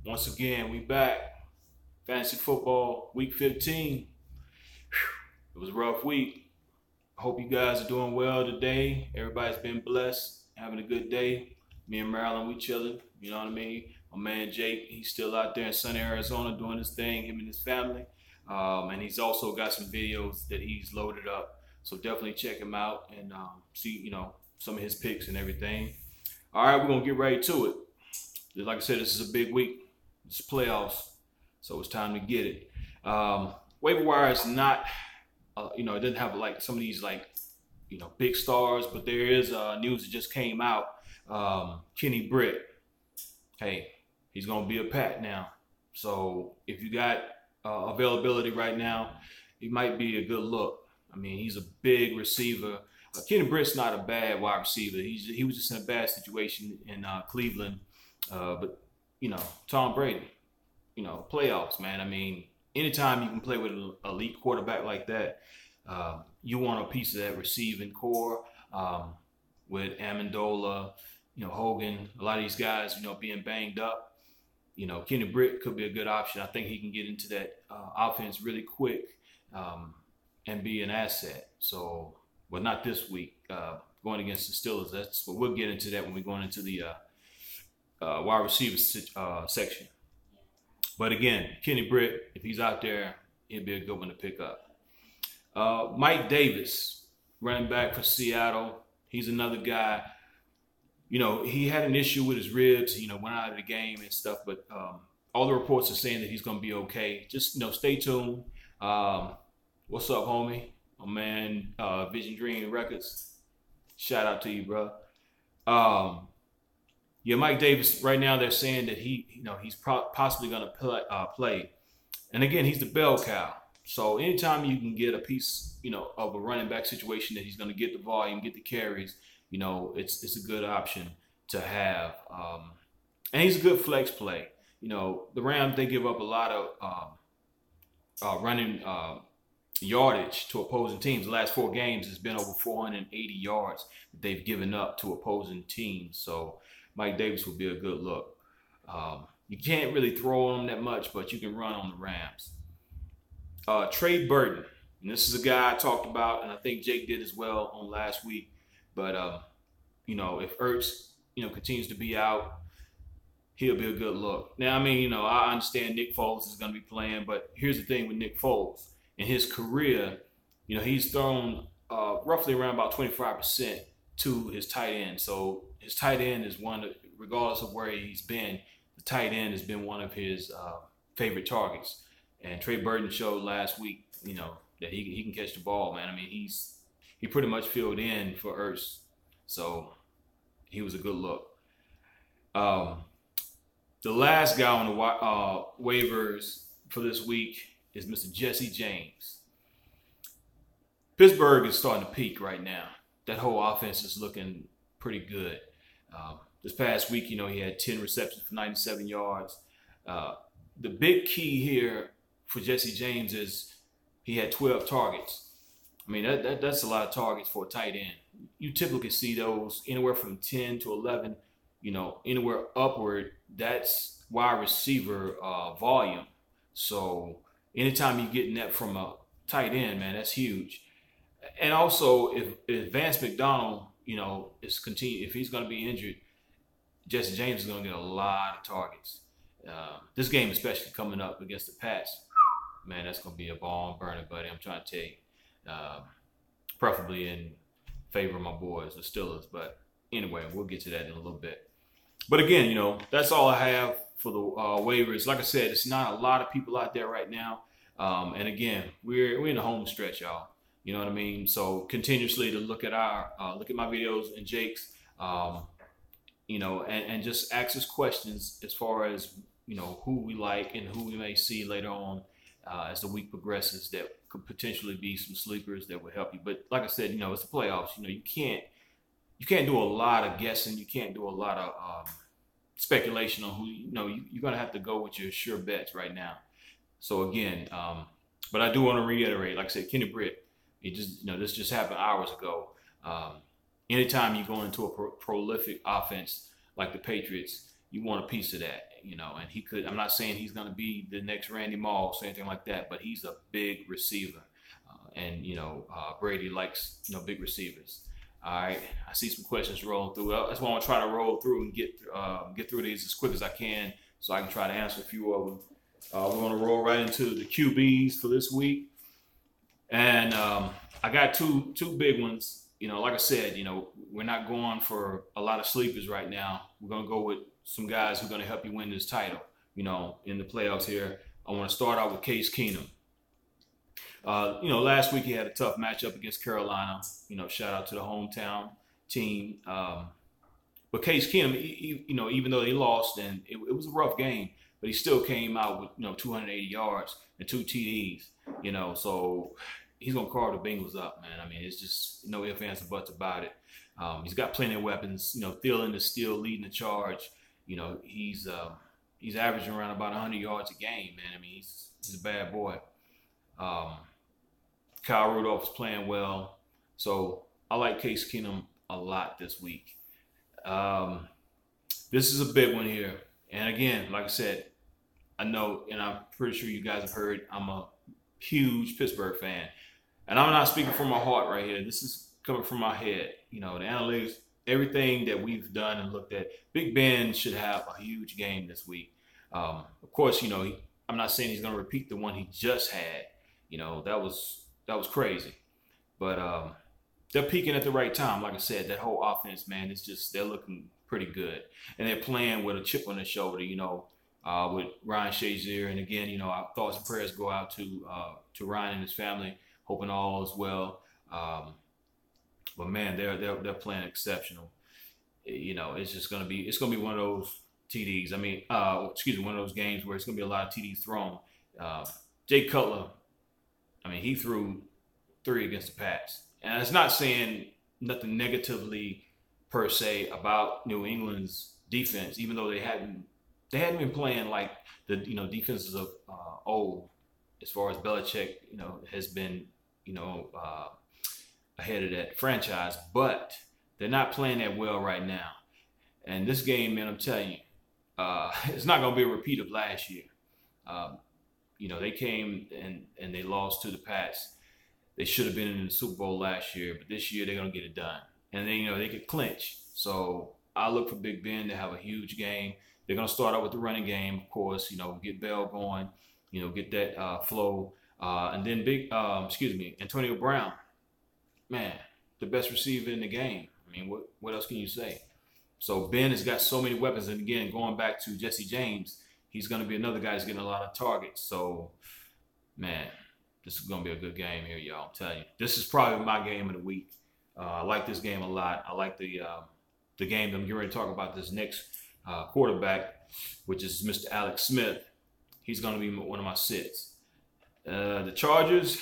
Once again, we back. Fantasy football, week 15. It was a rough week. I hope you guys are doing well today. Everybody's been blessed, having a good day. Me and Marilyn, we chilling. You know what I mean? My man Jake, he's still out there in sunny Arizona doing his thing, him and his family. And he's also got some videos that he's loaded up. So definitely check him out and see, some of his picks and everything. All right, we're going to get right to it. Like I said, this is a big week. It's playoffs, so it's time to get it. Waiver wire is not, it doesn't have like some of these big stars, but there is news that just came out. Kenny Britt, hey, he's gonna be a Pat now. So if you got availability right now, he might be a good look. I mean, he's a big receiver. Kenny Britt's not a bad wide receiver. He was just in a bad situation in Cleveland, but Tom Brady, playoffs, man. I mean, anytime you can play with an elite quarterback like that, you want a piece of that receiving core with Amendola, Hogan, a lot of these guys, being banged up. Kenny Britt could be a good option. I think he can get into that offense really quick and be an asset. So, well, not this week. Going against the Steelers, we'll get into that when we're going into the wide receiver section. But again, Kenny Britt, if he's out there, he'll be a good one to pick up. Mike Davis, running back for Seattle. He's another guy. He had an issue with his ribs, went out of the game and stuff, but all the reports are saying that he's going to be okay. Just, stay tuned. What's up, homie? My man, Vision Dream Records. Shout out to you, bro. Yeah, Mike Davis, right now they're saying that he's possibly going to play. And again, he's the bell cow. So anytime you can get a piece, of a running back situation that he's going to get the volume, get the carries, it's a good option to have. And he's a good flex play. The Rams, they give up a lot of running yardage to opposing teams. The last 4 games has been over 480 yards that they've given up to opposing teams. So Mike Davis would be a good look. You can't really throw him that much, but you can run on the Rams. Trey Burton, and this is a guy I talked about, and I think Jake did as well on last week. But if Ertz, continues to be out, he'll be a good look. Now, I mean, I understand Nick Foles is going to be playing, but here's the thing with Nick Foles. In his career, he's thrown roughly around about 25% to his tight end. So his tight end is regardless of where he's been, the tight end has been one of his favorite targets. And Trey Burton showed last week, that he can catch the ball, man. I mean, he pretty much filled in for Ertz. So he was a good look. The last guy on the waivers for this week is Mr. Jesse James. Pittsburgh is starting to peak right now. That whole offense is looking pretty good. This past week, he had 10 receptions for 97 yards. The big key here for Jesse James is he had 12 targets. I mean, that's a lot of targets for a tight end. You typically see those anywhere from 10 to 11, anywhere upward. That's wide receiver volume. So anytime you're getting that from a tight end, man, that's huge. And also, if Vance McDonald, if he's going to be injured, Jesse James is going to get a lot of targets. This game, especially coming up against the Pats, man, that's going to be a barn burner, buddy. I'm trying to tell you. Preferably in favor of my boys, the Steelers. But anyway, we'll get to that in a little bit. But again, that's all I have for the waivers. Like I said, it's not a lot of people out there right now. And again, we're in the home stretch, y'all. You know what I mean? So continuously to look at my videos and Jake's, and just ask us questions as far as, who we like and who we may see later on as the week progresses that could potentially be some sleepers that would help you. But like I said, it's the playoffs. You can't do a lot of guessing. You can't do a lot of speculation on who, you're going to have to go with your sure bets right now. So again, but I do want to reiterate, like I said, Kenny Britt, this just happened hours ago. Anytime you go into a prolific offense like the Patriots, you want a piece of that, and he could. I'm not saying he's going to be the next Randy Moss or anything like that, but he's a big receiver. And Brady likes big receivers. All right, I see some questions rolling through. That's why I'm gonna try to roll through and get through these as quick as I can, so I can try to answer a few of them. We're gonna roll right into the QBs for this week, and I got two big ones. Like I said, we're not going for a lot of sleepers right now. We're gonna go with some guys who are gonna help you win this title. In the playoffs here. I want to start out with Case Keenum. Last week he had a tough matchup against Carolina. Shout out to the hometown team. But Case Keenum, even though they lost and it was a rough game, but he still came out with 280 yards and 2 TDs. So he's gonna carve the Bengals up, man. I mean, it's just no ifs, ands, or buts about it. He's got plenty of weapons. Thielen is still leading the charge. He's averaging around about 100 yards a game, man. I mean, he's a bad boy. Kyle Rudolph is playing well. So I like Case Keenum a lot this week. This is a big one here. And again, like I said, I know, and I'm pretty sure you guys have heard, I'm a huge Pittsburgh fan. And I'm not speaking from my heart right here. This is coming from my head. The analytics, everything that we've done and looked at, Big Ben should have a huge game this week. Of course, I'm not saying he's going to repeat the one he just had. That was crazy. But they're peaking at the right time. Like I said, that whole offense, man, they're looking pretty good. And they're playing with a chip on their shoulder, with Ryan Shazier. And again, our thoughts and prayers go out to Ryan and his family, hoping all is well. But man, they're playing exceptional. It's just gonna be one of those TDs. One of those games where it's gonna be a lot of TDs thrown. Jay Cutler, he threw 3 against the Pats, and it's not saying nothing negatively per se about New England's defense, even though they hadn't been playing like the defenses of old, as far as Belichick has been ahead of that franchise, but they're not playing that well right now. And this game, man, I'm telling you, it's not going to be a repeat of last year. They came and they lost to the Pats. They should have been in the Super Bowl last year, but this year they're going to get it done. And then, they could clinch. So I look for Big Ben to have a huge game. They're going to start out with the running game, of course, get Bell going, get that flow. And then Antonio Brown, man, the best receiver in the game. What else can you say? So Ben has got so many weapons. And again, going back to Jesse James, he's going to be another guy that's getting a lot of targets. So, man, this is going to be a good game here, y'all. I'm telling you. This is probably my game of the week. I like this game a lot. I like the game that I'm getting ready to talk about, this next quarterback, which is Mr. Alex Smith. He's going to be one of my sits. The Chargers,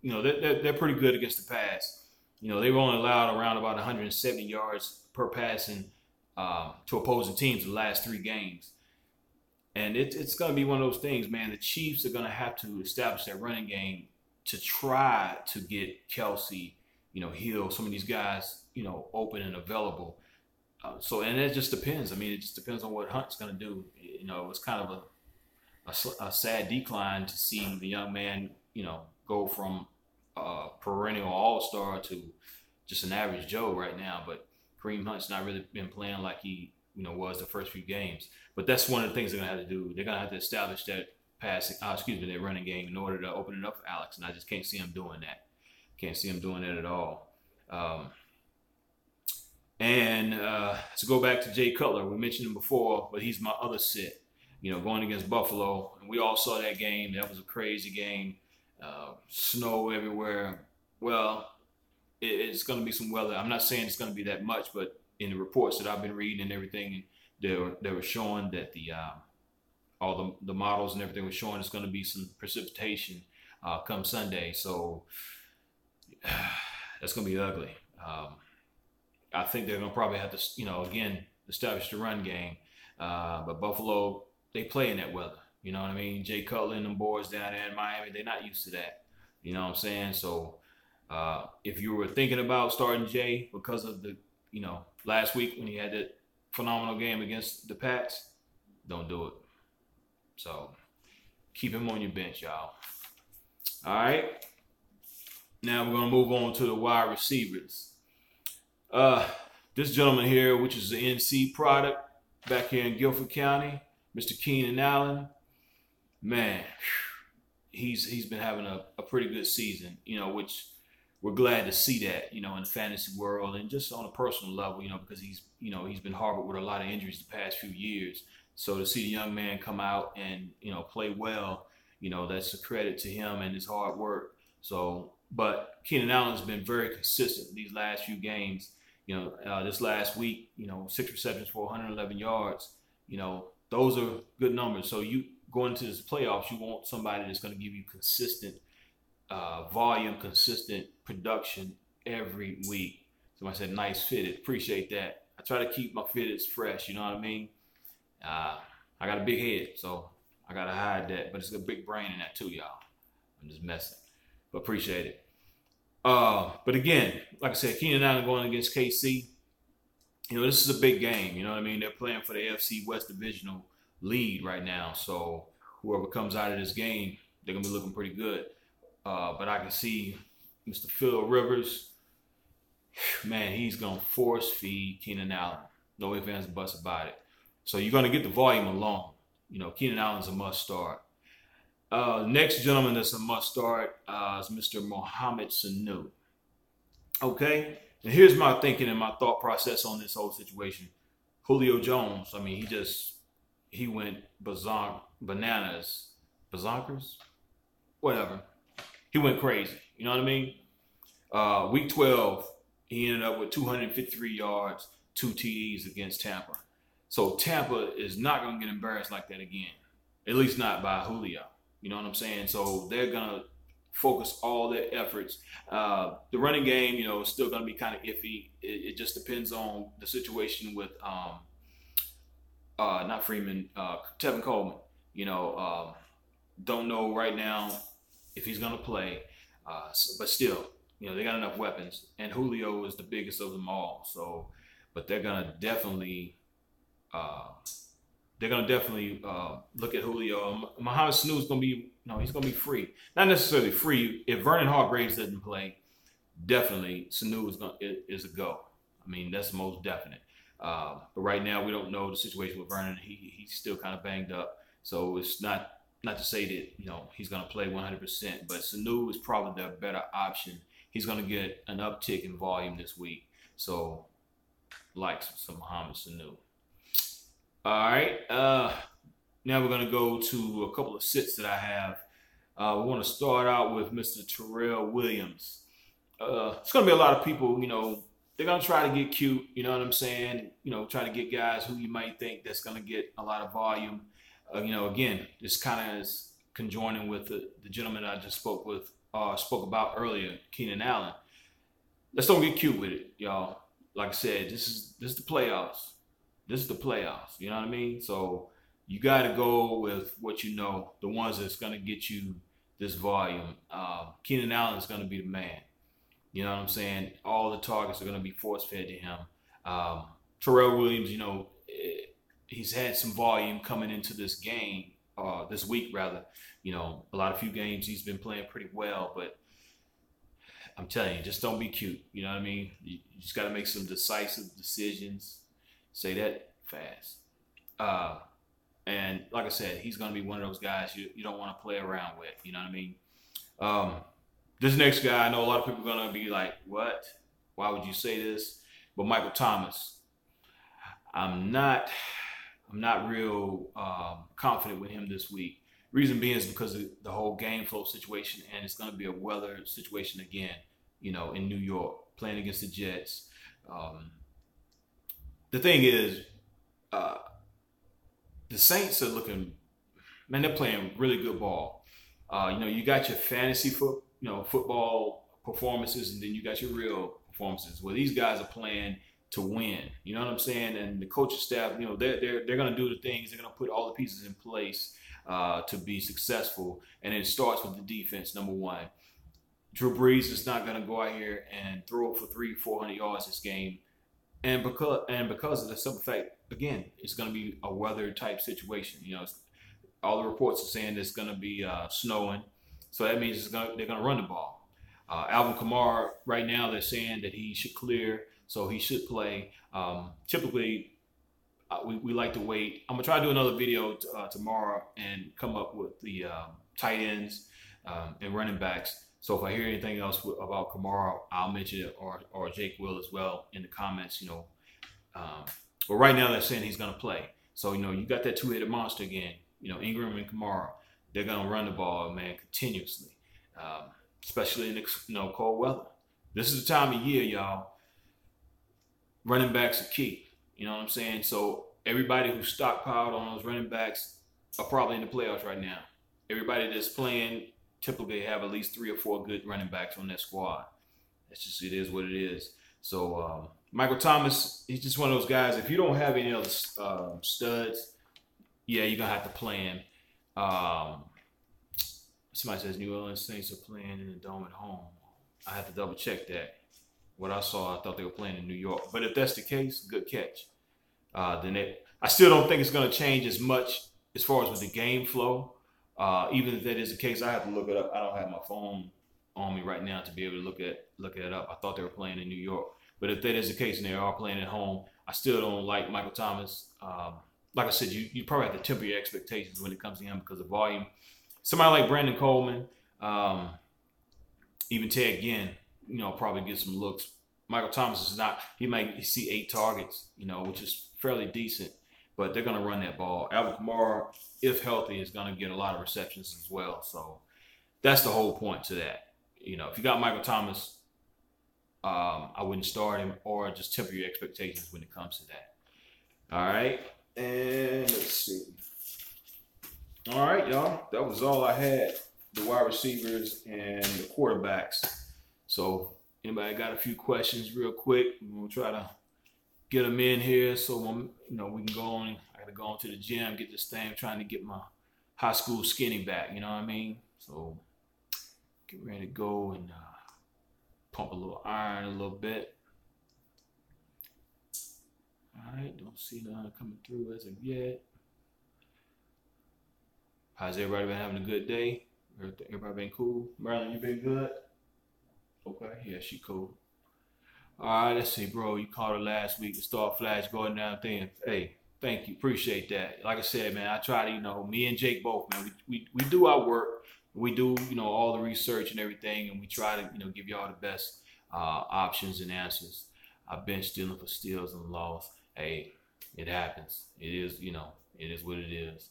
they're pretty good against the pass. They've only allowed around about 170 yards per passing to opposing teams in the last 3 games. And it's going to be one of those things, man. The Chiefs are going to have to establish that running game to try to get Kelsey, Hill, some of these guys, open and available. And it just depends. It just depends on what Hunt's going to do. It's kind of a sad decline to see the young man, go from a perennial all-star to just an average Joe right now. But Kareem Hunt's not really been playing like he, was the first few games. But that's one of the things they're going to have to do. They're going to have to establish that their running game in order to open it up for Alex. And I just can't see him doing that. Can't see him doing that at all. To go back to Jay Cutler, we mentioned him before, but he's my other sit. Going against Buffalo, and we all saw that game. That was a crazy game. Snow everywhere. Well, it's going to be some weather. I'm not saying it's going to be that much, but in the reports that I've been reading and everything, they were showing that all the models and everything were showing it's going to be some precipitation come Sunday. So that's going to be ugly. I think they're going to probably have to, again, establish the run game. But Buffalo, they play in that weather. You know what I mean? Jay Cutler and them boys down there in Miami, they're not used to that. You know what I'm saying? So if you were thinking about starting Jay because of the, last week when he had that phenomenal game against the Pats, don't do it. So keep him on your bench, y'all. All right. Now we're going to move on to the wide receivers. This gentleman here, which is the NC product back here in Guilford County, Mr. Keenan Allen, man, he's been having a pretty good season, which we're glad to see that, in the fantasy world and just on a personal level, because he's been harbored with a lot of injuries the past few years. So to see the young man come out and, play well, that's a credit to him and his hard work. So, but Keenan Allen's been very consistent these last few games. This last week, 6 receptions for 111 yards. Those are good numbers. So you going into this playoffs, you want somebody that's going to give you consistent volume, consistent production every week. Somebody said, nice fitted. Appreciate that. I try to keep my fitteds fresh. You know what I mean? I got a big head, so I got to hide that. But it's a big brain in that too, y'all. I'm just messing. But appreciate it. But again, like I said, Keenan Allen going against KC. This is a big game. You know what I mean? They're playing for the AFC West Divisional lead right now. So whoever comes out of this game, they're going to be looking pretty good. But I can see Mr. Phil Rivers, man, he's going to force feed Keenan Allen. No ifs, ands, and buts about it. So you're going to get the volume along. Keenan Allen's a must start. Next gentleman that's a must start is Mr. Mohamed Sanu. Okay? And here's my thinking and my thought process on this whole situation. Julio Jones, I mean, he went bananas. Bazonkers? Whatever. He went crazy. You know what I mean? Week 12, he ended up with 253 yards, 2 TDs against Tampa. So Tampa is not going to get embarrassed like that again. At least not by Julio. You know what I'm saying? So they're going to focus all their efforts. The running game, is still going to be kind of iffy. It just depends on the situation with not Freeman, Tevin Coleman. Don't know right now if he's going to play. But still, they got enough weapons. And Julio is the biggest of them all. So, but they're going to definitely look at Julio. Mohamed Sanu is going to be, he's going to be free. Not necessarily free. If Vernon Hargraves doesn't play, definitely Sanu is a go. I mean, that's most definite. But right now, we don't know the situation with Vernon. He's still kind of banged up. So it's not to say that, he's going to play 100%. But Sanu is probably the better option. He's going to get an uptick in volume this week. So, like some Mohamed Sanu. All right. Now we're going to go to a couple of sits that I have. We want to start out with Mr. Terrell Williams. It's going to be a lot of people, they're going to try to get cute, you know what I'm saying? Try to get guys who you might think that's going to get a lot of volume. Again, this kind of is conjoining with the gentleman I just spoke about earlier, Keenan Allen. Let's don't get cute with it, y'all. Like I said, this is the playoffs. This is the playoffs. You know what I mean? So you got to go with what the ones that's going to get you this volume. Keenan Allen is going to be the man. You know what I'm saying? All the targets are going to be force-fed to him. Terrell Williams, he's had some volume coming into this game, this week rather. A few games he's been playing pretty well, but I'm telling you, just don't be cute. You know what I mean? You just got to make some decisive decisions. Say that fast. And like I said, he's going to be one of those guys you don't want to play around with. You know what I mean? This next guy, I know a lot of people are going to be like, what? Why would you say this? But Michael Thomas, I'm not real confident with him this week. Reason being is because of the whole game flow situation, and it's going to be a weather situation again, in New York, playing against the Jets. The thing is, the Saints are looking, man, they're playing really good ball. You got your fantasy football performances, and then you got your real performances where these guys are playing to win. You know what I'm saying? And the coaching staff, they're going to do the things. They're going to put all the pieces in place to be successful. And it starts with the defense, number one. Drew Brees is not going to go out here and throw for 300-400 yards this game. because of the simple fact, again, it's going to be a weather type situation. All the reports are saying it's going to be snowing, so that means they're going to run the ball. Alvin Kamara, right now, they're saying that he should clear, so he should play. Typically, we like to wait. I'm gonna try to do another video tomorrow and come up with the tight ends and running backs. So if I hear anything else about Kamara, I'll mention it, or Jake will as well in the comments. But right now they're saying he's gonna play. So you got that two-headed monster again. Ingram and Kamara, they're gonna run the ball, man, continuously, especially in the cold weather. This is the time of year, y'all. Running backs are key. You know what I'm saying? So everybody who's stockpiled on those running backs are probably in the playoffs right now. Everybody that's playing typically have at least 3 or 4 good running backs on that squad. It is what it is. So Michael Thomas, he's just one of those guys. If you don't have any other studs, yeah, you're gonna have to play him. Somebody says New Orleans Saints are playing in the Dome at home. I have to double check that. What I saw, I thought they were playing in New York. But if that's the case, good catch. I still don't think it's going to change as much as far as with the game flow. Even if that is the case, I have to look it up. I don't have my phone on me right now to be able to look it up. I thought they were playing in New York. But if that is the case and they are playing at home, I still don't like Michael Thomas. Like I said, you probably have to temper your expectations when it comes to him because of volume. Somebody like Brandon Coleman, even Ted Ginn, probably get some looks. Michael Thomas is not. He might see 8 targets, which is fairly decent. But they're going to run that ball. Alvin Kamara, if healthy, is going to get a lot of receptions as well. So that's the whole point to that. If you got Michael Thomas, I wouldn't start him or just temper your expectations when it comes to that. All right. And let's see. All right, y'all. That was all I had. The wide receivers and the quarterbacks. So anybody got a few questions real quick? We'll try to get them in here so we can go on. I got to go on to the gym, get this thing, trying to get my high school skinny back. You know what I mean? So get ready to go and pump a little iron a little bit. All right, don't see none coming through as of yet. How's everybody been having a good day? Everybody been cool? Marilyn, you been good? Okay, yeah, she cool. All right, let's see, bro. You called her last week. The star flash going down thing. Hey, thank you. Appreciate that. Like I said, man, I try to, me and Jake both, man, we do our work. We do, all the research and everything, and we try to, give y'all the best options and answers. I've been stealing for steals and loss. Hey, it happens. It is, it is what it is.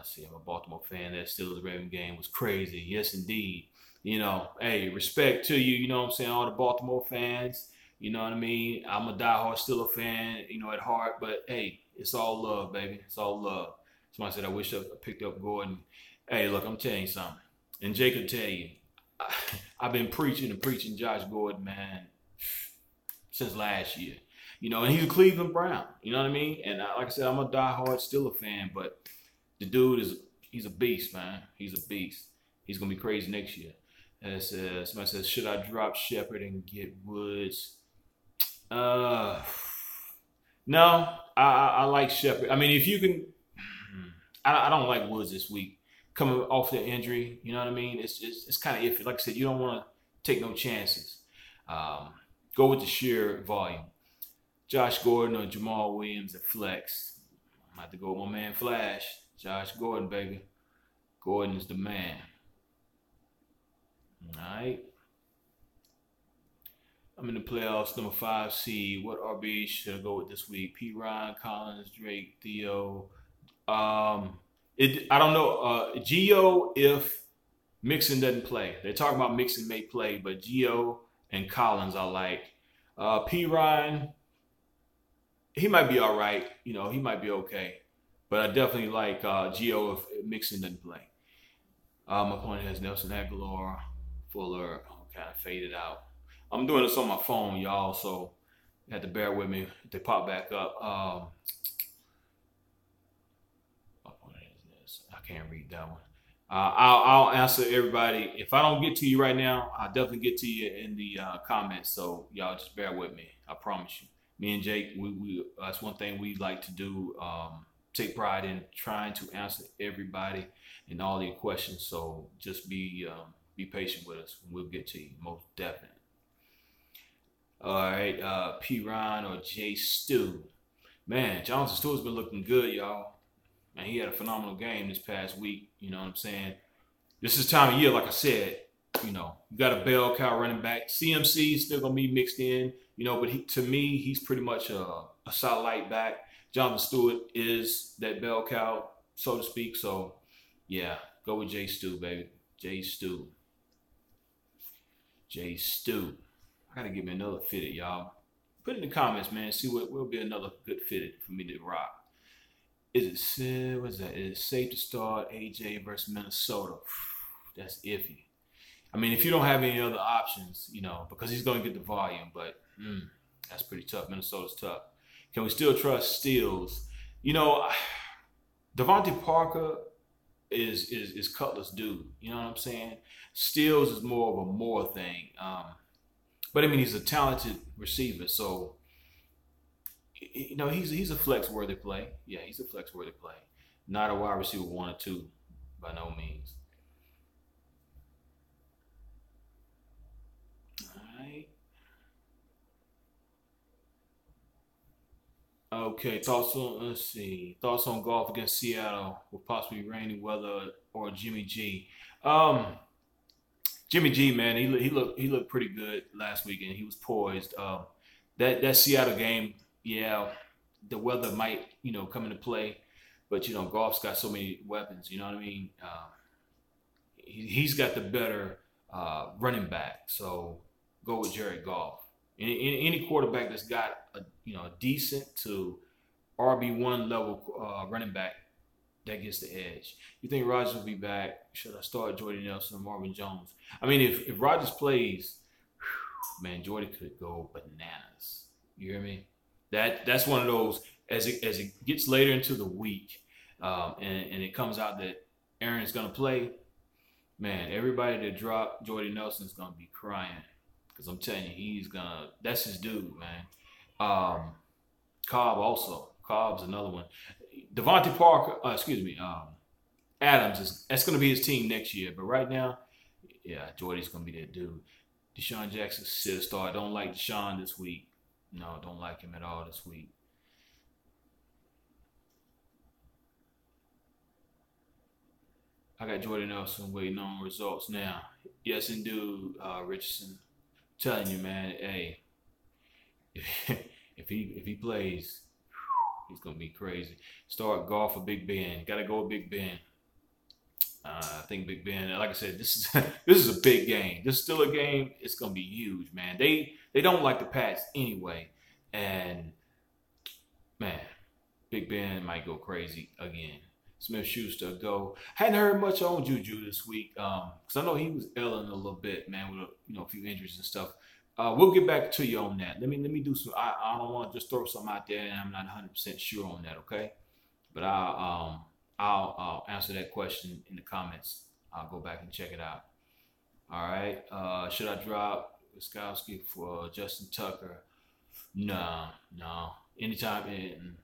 See, I'm a Baltimore fan. That Steelers-Ravens game was crazy. Yes, indeed. Hey, respect to you, you know what I'm saying, all the Baltimore fans, you know what I mean? I'm a diehard Steelers fan, at heart, but hey, it's all love, baby. It's all love. Somebody said, I wish I picked up Gordon. Hey, look, I'm telling you something. And Jake will tell you, I've been preaching Josh Gordon, man, since last year. And he's a Cleveland Brown, you know what I mean? And like I said, I'm a diehard Steelers fan, but the dude he's a beast, man. He's a beast. He's going to be crazy next year. And somebody says, should I drop Shepard and get Woods? No, I like Shepard. I mean, if you can, I don't like Woods this week. Coming off the injury, you know what I mean? It's kind of iffy. Like I said, you don't want to take no chances. Go with the sheer volume. Josh Gordon or Jamal Williams at flex. I have to go with my man Flash. Josh Gordon, baby. Gordon is the man. All right. I'm in the playoffs, number 5 seed. What RB should I go with this week? P. Ryan, Collins, Drake, Theo. I don't know. Gio, if Mixon doesn't play. They're talking about Mixon may play, but Gio and Collins I like. P. Ryan, he might be all right. He might be okay. But I definitely like Gio if Mixon doesn't play. My opponent has Nelson Aguilar, Fuller, kind of faded out. I'm doing this on my phone, y'all, so you have to bear with me if they pop back up. My opponent has this. I can't read that one. I'll answer everybody. If I don't get to you right now, I'll definitely get to you in the comments. So y'all just bear with me. I promise you. Me and Jake, we that's one thing we like to do. Take pride in trying to answer everybody and all their questions. So just be patient with us. We'll get to you most definitely. All right, P. Ron or J. Stu. Man, Jonathan Stewart's been looking good, y'all. And he had a phenomenal game this past week. You know what I'm saying? This is time of year, like I said. You know, you got a bell cow running back. CMC is still gonna be mixed in. You know, but to me, he's pretty much a satellite back. Jonathan Stewart is that bell cow, so to speak. So, yeah, go with J. Stu, baby. J. Stu. J. Stu. I gotta give me another fitted, y'all. Put it in the comments, man. See what will be another good fitted for me to rock. Is it what's that? Is it safe to start AJ versus Minnesota? That's iffy. I mean, if you don't have any other options, you know, because he's going to get the volume, but that's pretty tough. Minnesota's tough. Can we still trust Steele? You know, Devontae Parker is Cutler's dude. You know what I'm saying? Steele is more of a more thing. But I mean, he's a talented receiver, so you know he's a flex worthy play. Yeah, he's a flex worthy play. Not a wide receiver 1 or 2, by no means. All right. Okay, let's see. Thoughts on golf against Seattle with possibly rainy weather or Jimmy G. Um, Jimmy G, man, he looked pretty good last weekend. He was poised. That Seattle game, yeah, the weather might come into play, but golf's got so many weapons. You know what I mean? He's got the better running back, so go with Jared Goff. Any quarterback that's got a decent to RB1 level running back that gets the edge. You think Rodgers will be back? Should I start Jordy Nelson or Marvin Jones? I mean, if Rodgers plays, man, Jordy could go bananas. You hear me? That's one of those as it gets later into the week, and it comes out that Aaron's gonna play. Man, everybody that dropped Jordy Nelson's gonna be crying because I'm telling you, that's his dude, man. Cobb also. Cobb's another one. Devontae Parker, Adams that's going to be his team next year. But right now, yeah, Jordy's going to be that dude. Deshaun Jackson, sit a start. Don't like Deshaun this week. No, don't like him at all this week. I got Jordy Nelson waiting on results now. Yes, indeed, Richardson. I'm telling you, man, hey, if he plays, he's gonna be crazy. Start golf for Big Ben. Gotta go with Big Ben. I think Big Ben. Like I said, this is a big game. This is still a game. It's gonna be huge, man. They don't like the Pats anyway, and man, Big Ben might go crazy again. Smith-Schuster go. Hadn't heard much on Juju this week because I know he was ailing a little bit, man, with a few injuries and stuff. We'll get back to you on that. Let me do some. I don't want to just throw something out there and I'm not 100% sure on that. Okay, but I'll answer that question in the comments. I'll go back and check it out. All right. Should I drop Wiskowski for Justin Tucker? No. Anytime in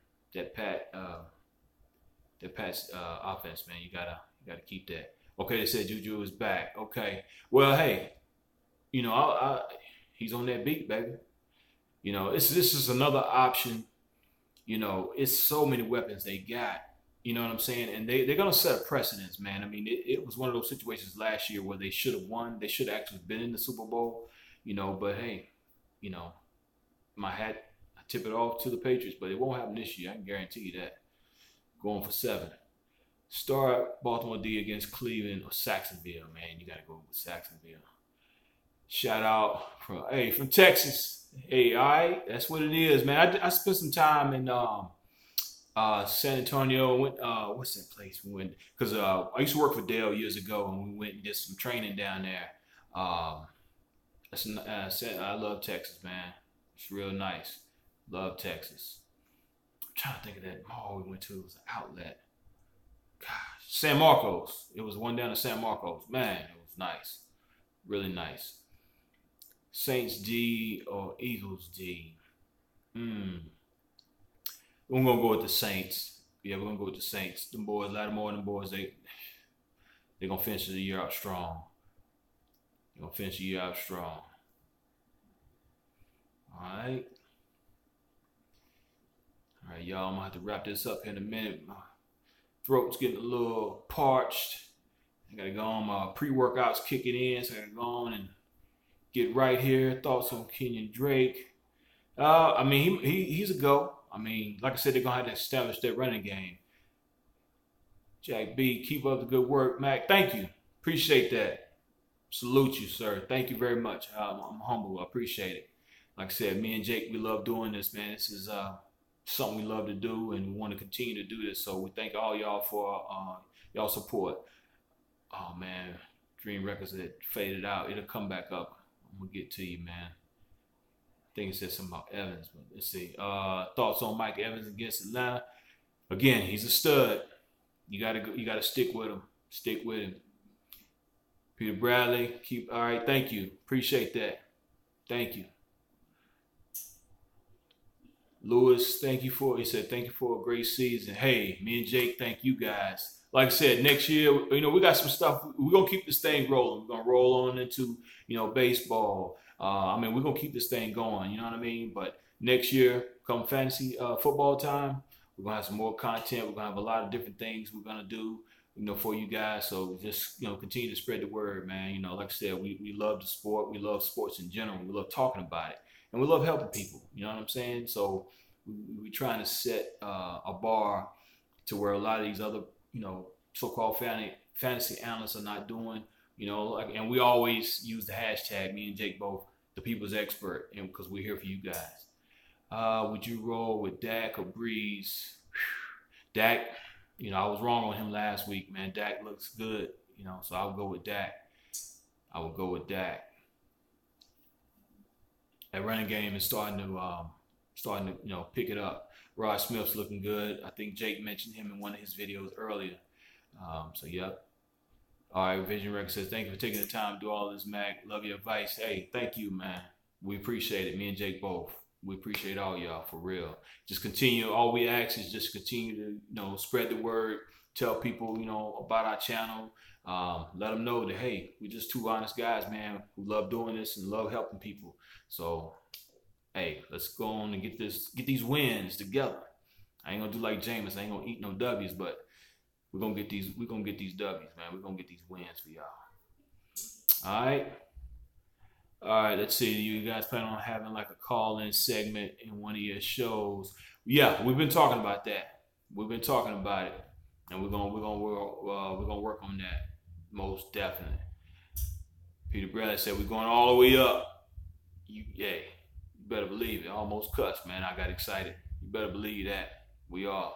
Pat's offense, man, you gotta keep that. Okay, they said Juju is back. Okay. Well, hey, he's on that beat, baby. This is another option. It's so many weapons they got. You know what I'm saying? And they're going to set a precedence, man. I mean, it was one of those situations last year where they should have won. They should have actually been in the Super Bowl, but hey, my hat, I tip it off to the Patriots, but it won't happen this year. I can guarantee you that. Going for 7. Start Baltimore D against Cleveland or Saxonville, man. You got to go with Saxonville. Shout out from Texas. Hey, all right, that's what it is, man. I spent some time in San Antonio. Went what's that place we went? Because I used to work for Dell years ago, and we went and did some training down there. I love Texas, man. It's real nice. Love Texas. I'm trying to think of that mall we went to. It was an outlet. Gosh, San Marcos. It was one down to San Marcos. Man, it was nice. Really nice. Saints D or Eagles D? We're going to go with the Saints. Yeah, we're going to go with the Saints. Them boys, Lattimore and them boys, they're going to finish the year out strong. They're going to finish the year out strong. All right. All right, y'all, I'm going to have to wrap this up here in a minute. My throat's getting a little parched. I got to go on. My pre-workout's kicking in, so I got to go on and get right here. Thoughts on Kenyon Drake. I mean, he's a go. I mean, like I said, they're going to have to establish that running game. Jack B, keep up the good work. Mac, thank you. Appreciate that. Salute you, sir. Thank you very much. I'm humble. I appreciate it. Like I said, me and Jake, we love doing this, man. This is something we love to do, and we want to continue to do this. So we thank all y'all for y'all support. Oh, man. Dream Records that faded out. It'll come back up. I'm going to get to you, man. I think it said something about Evans, but let's see. Thoughts on Mike Evans against Atlanta? Again, he's a stud. You gotta stick with him. Stick with him. Peter Bradley, all right. Thank you. Appreciate that. Thank you. Lewis, thank you for a great season. Hey, me and Jake, thank you guys. Like I said, next year, we got some stuff. We're gonna keep this thing rolling. We're gonna roll on into, baseball. We're gonna keep this thing going. You know what I mean? But next year, come fantasy football time, we're gonna have some more content. We're gonna have a lot of different things we're gonna do, for you guys. So just, continue to spread the word, man. Like I said, we love the sport. We love sports in general. We love talking about it, and we love helping people. You know what I'm saying? So we're trying to set a bar to where a lot of these other, so-called fantasy analysts are not doing. And we always use the hashtag, me and Jake both, the people's expert, because we're here for you guys. Would you roll with Dak or Breeze? Dak, I was wrong on him last week, man. Dak looks good, so I would go with Dak. That running game is starting to pick it up. Rod Smith's looking good. I think Jake mentioned him in one of his videos earlier. Yep. All right, Vision Record says, thank you for taking the time to do all this, Mac. Love your advice. Hey, thank you, man. We appreciate it. Me and Jake both. We appreciate all y'all, for real. Just continue. All we ask is just continue to, spread the word. Tell people, about our channel. Let them know that, hey, we're just two honest guys, man, who love doing this and love helping people. So, hey, let's go on and get these wins together. I ain't gonna do like Jameis. I ain't gonna eat no W's, but we're gonna get these W's, man. We're gonna get these wins for y'all. All right, let's see. You guys plan on having like a call-in segment in one of your shows? Yeah, we've been talking about that. We've been talking about it, and we're gonna work on that, most definitely. Peter Bradley said we're going all the way up. You better believe it. Almost cussed, man. I got excited. You better believe that. We are.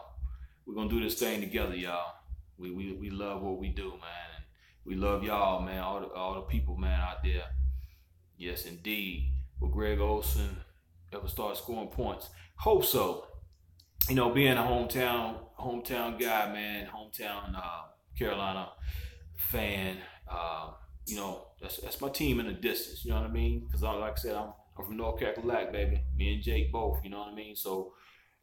We're gonna do this thing together, y'all. We love what we do, man. And we love y'all, man. All the people, man, out there. Yes, indeed. Will Greg Olsen ever start scoring points? Hope so. Being a hometown guy, man, hometown Carolina fan. That's my team in the distance. You know what I mean? Because like I said, I'm from North Carolina, baby. Me and Jake both. You know what I mean? So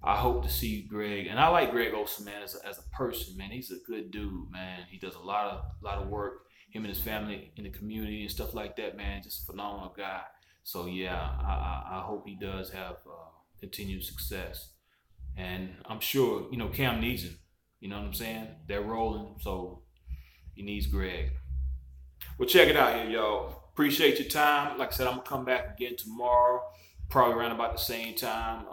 I hope to see Greg, and I like Greg Olsen, man, as a person, man. He's a good dude, man. He does a lot of work. Him and his family in the community and stuff like that, man. Just a phenomenal guy. So yeah, I hope he does have continued success, and I'm sure Cam needs him. You know what I'm saying? They're rolling, so he needs Greg. Well, check it out here, y'all. Appreciate your time. Like I said, I'm gonna come back again tomorrow, probably around about the same time.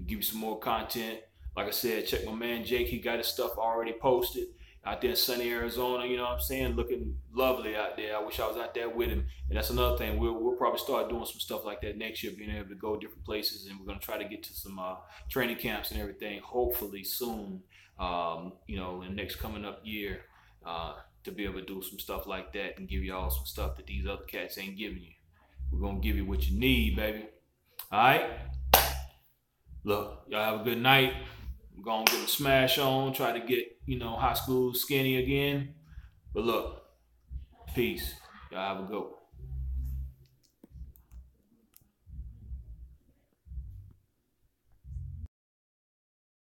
Give you some more content. Like I said, check my man Jake. He got his stuff already posted out there in sunny Arizona. You know what I'm saying? Looking lovely out there. I wish I was out there with him. And that's another thing. We'll probably start doing some stuff like that next year, being able to go different places. And we're going to try to get to some training camps and everything, hopefully soon, in the next coming up year, to be able to do some stuff like that and give y'all some stuff that these other cats ain't giving you. We're going to give you what you need, baby. All right? Look, y'all have a good night. I'm going to get the smash on, try to get, high school skinny again. But look, peace. Y'all have a good one.